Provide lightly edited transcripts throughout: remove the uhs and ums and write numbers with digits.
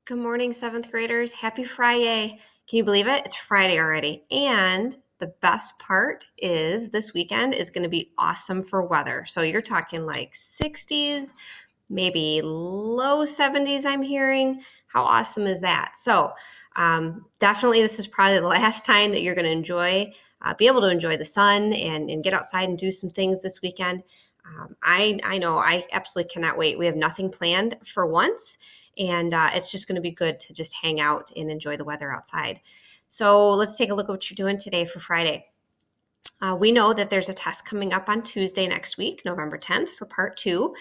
Good morning, seventh graders. Happy Friday. Can you believe it? It's Friday already. And the best part is this weekend is going to be awesome for weather. So you're talking like 60s, maybe low 70s, I'm hearing. How awesome is that? So definitely this is probably the last time that you're going to be able to enjoy the sun and get outside and do some things this weekend. I know I absolutely cannot wait. We have nothing planned for once, and it's just going to be good to just hang out and enjoy the weather outside. So let's take a look at what you're doing today for Friday. We know that there's a test coming up on Tuesday next week, November 10th, for part 2.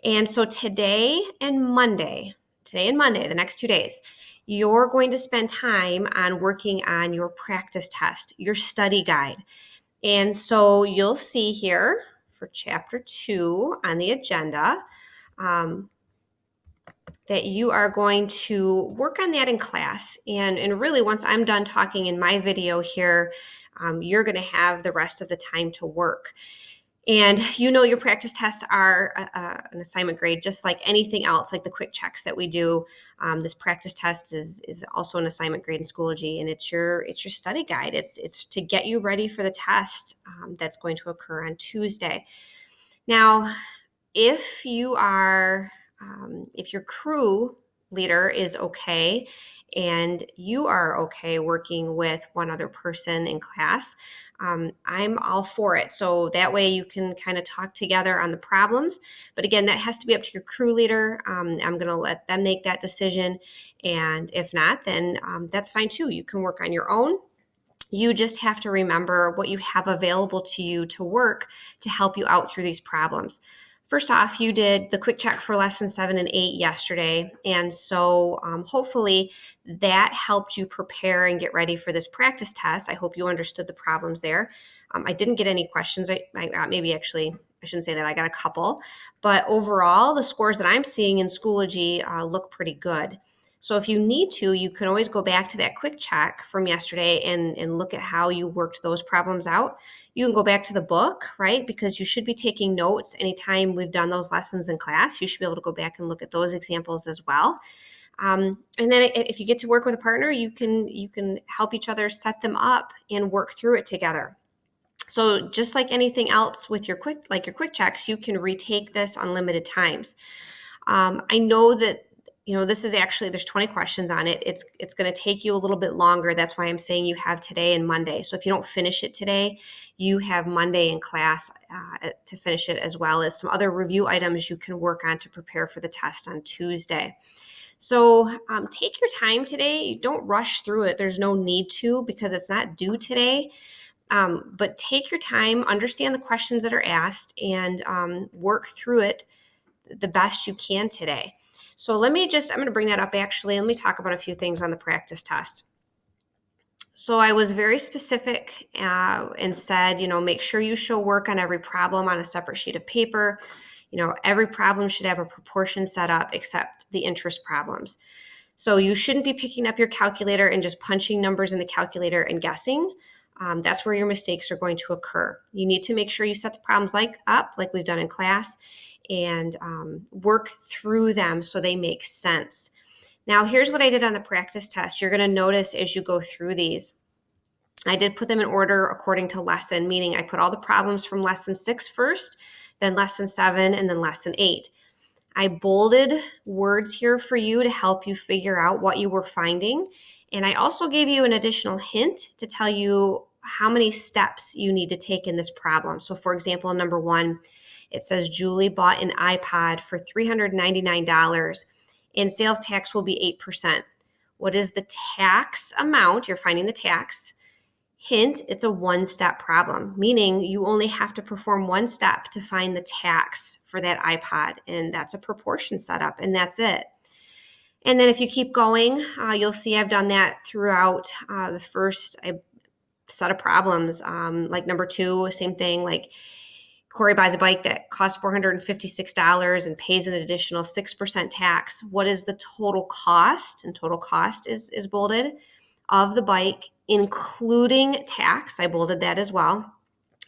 And so today and Monday, the next 2 days, you're going to spend time on working on your practice test, your study guide. And so you'll see here for chapter 2 on the agenda that you are going to work on that in class. And really, once I'm done talking in my video here, you're going to have the rest of the time to work. And your practice tests are an assignment grade, just like anything else, like the quick checks that we do. This practice test is also an assignment grade in Schoology, and it's your study guide. It's to get you ready for the test that's going to occur on Tuesday. Now, if your crew leader is okay and you are okay working with one other person in class, I'm all for it. So that way you can kind of talk together on the problems. But again, that has to be up to your crew leader. I'm going to let them make that decision. And if not, then that's fine too. You can work on your own. You just have to remember what you have available to you to work to help you out through these problems. First off, you did the quick check for lesson 7 and 8 yesterday. And so hopefully that helped you prepare and get ready for this practice test. I hope you understood the problems there. I didn't get any questions. I shouldn't say that. I got a couple. But overall, the scores that I'm seeing in Schoology look pretty good. So if you need to, you can always go back to that quick check from yesterday and look at how you worked those problems out. You can go back to the book, right? Because you should be taking notes anytime we've done those lessons in class. You should be able to go back and look at those examples as well. And then if you get to work with a partner, you can help each other set them up and work through it together. So just like anything else with your quick checks, you can retake this unlimited times. I know that this is actually, there's 20 questions on it. It's going to take you a little bit longer. That's why I'm saying you have today and Monday. So if you don't finish it today, you have Monday in class to finish it, as well as some other review items you can work on to prepare for the test on Tuesday. So take your time today. Don't rush through it. There's no need to, because it's not due today. But take your time, understand the questions that are asked, and work through it the best you can today. So I'm going to bring that up actually. Let me talk about a few things on the practice test. So I was very specific and said, make sure you show work on every problem on a separate sheet of paper. Every problem should have a proportion set up except the interest problems. So you shouldn't be picking up your calculator and just punching numbers in the calculator and guessing. That's where your mistakes are going to occur. You need to make sure you set the problems up like we've done in class, and work through them so they make sense. Now, here's what I did on the practice test. You're going to notice as you go through these, I did put them in order according to lesson, meaning I put all the problems from lesson 6 first, then lesson 7, and then lesson 8. I bolded words here for you to help you figure out what you were finding. And I also gave you an additional hint to tell you how many steps you need to take in this problem. So for example, number 1, it says Julie bought an iPod for $399 and sales tax will be 8%. What is the tax amount? You're finding the tax. Hint, it's a one-step problem, meaning you only have to perform one step to find the tax for that iPod, and that's a proportion setup, and that's it. And then if you keep going, you'll see I've done that throughout the first set of problems. Like number 2, same thing, like Corey buys a bike that costs $456 and pays an additional 6% tax. What is the total cost? And total cost is bolded of the bike, including tax. I bolded that as well.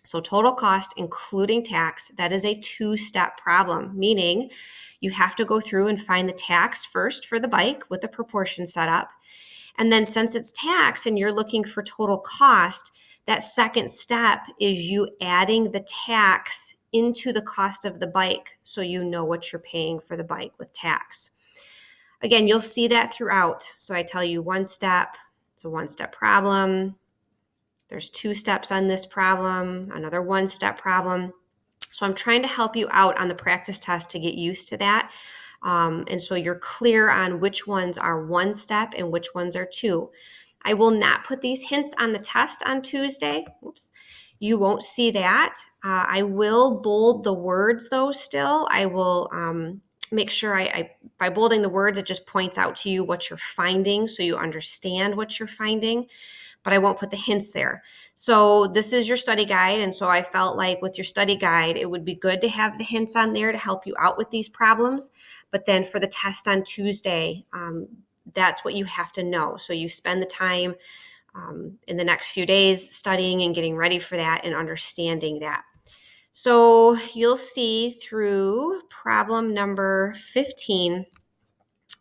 So total cost, including tax, that is a two-step problem, meaning you have to go through and find the tax first for the bike with the proportion set up. And then since it's tax and you're looking for total cost, that second step is you adding the tax into the cost of the bike so you know what you're paying for the bike with tax. Again, you'll see that throughout. So I tell you one step, it's a one-step problem. There's two steps on this problem, another one-step problem. So I'm trying to help you out on the practice test to get used to that. And so you're clear on which ones are one step and which ones are two. I will not put these hints on the test on Tuesday. Oops. You won't see that. I will bold the words though still. I will make sure by bolding the words, it just points out to you what you're finding so you understand what you're finding, but I won't put the hints there. So this is your study guide. And so I felt like with your study guide, it would be good to have the hints on there to help you out with these problems. But then for the test on Tuesday, that's what you have to know. So you spend the time in the next few days studying and getting ready for that and understanding that. So you'll see through problem number 15,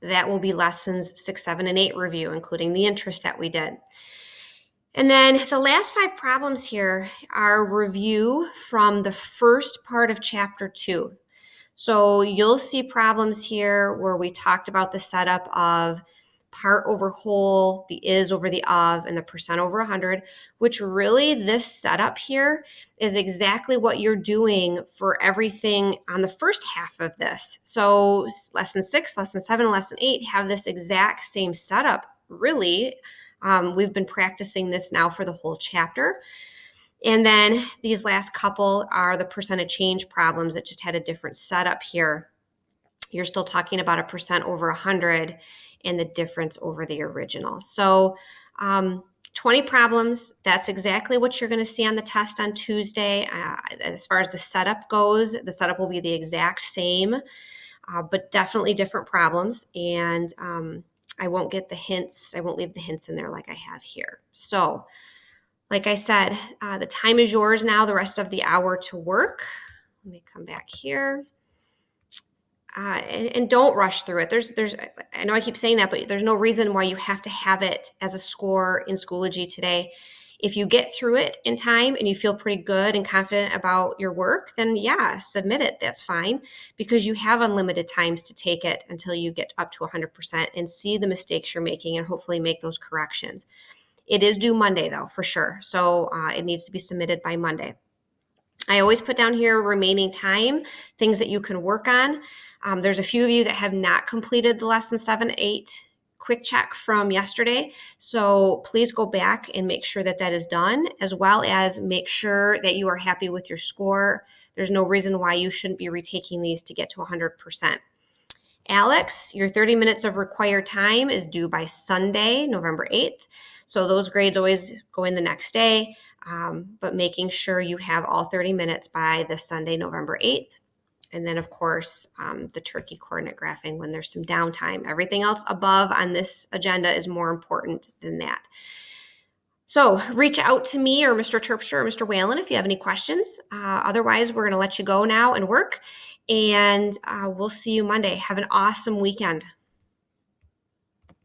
that will be lessons 6, 7, and 8 review, including the interest that we did. And then the last 5 problems here are review from the first part of chapter 2. So you'll see problems here where we talked about the setup of part over whole, the is over the of, and the percent over 100, which really this setup here is exactly what you're doing for everything on the first half of this. So lesson 6, lesson 7, and lesson 8 have this exact same setup, really. We've been practicing this now for the whole chapter. And then these last couple are the percentage change problems that just had a different setup here. You're still talking about a percent over 100 and the difference over the original. So 20 problems, that's exactly what you're going to see on the test on Tuesday. As far as the setup goes, the setup will be the exact same, but definitely different problems. And I won't get the hints. I won't leave the hints in there like I have here. So like I said, the time is yours now, the rest of the hour to work. Let me come back here. And don't rush through it. There's, I know I keep saying that, but there's no reason why you have to have it as a score in Schoology today. If you get through it in time and you feel pretty good and confident about your work, then yeah, submit it. That's fine, because you have unlimited times to take it until you get up to 100% and see the mistakes you're making and hopefully make those corrections. It is due Monday though, for sure. So it needs to be submitted by Monday. I always put down here remaining time, things that you can work on. There's a few of you that have not completed the lesson 7, 8 quick check from yesterday. So please go back and make sure that that is done, as well as make sure that you are happy with your score. There's no reason why you shouldn't be retaking these to get to 100%. Alex, your 30 minutes of required time is due by Sunday, November 8th. So those grades always go in the next day, but making sure you have all 30 minutes by the Sunday, November 8th. And then, of course, the turkey coordinate graphing when there's some downtime. Everything else above on this agenda is more important than that. So reach out to me or Mr. Terpstra or Mr. Whalen if you have any questions. Otherwise, we're going to let you go now and work. And we'll see you Monday. Have an awesome weekend.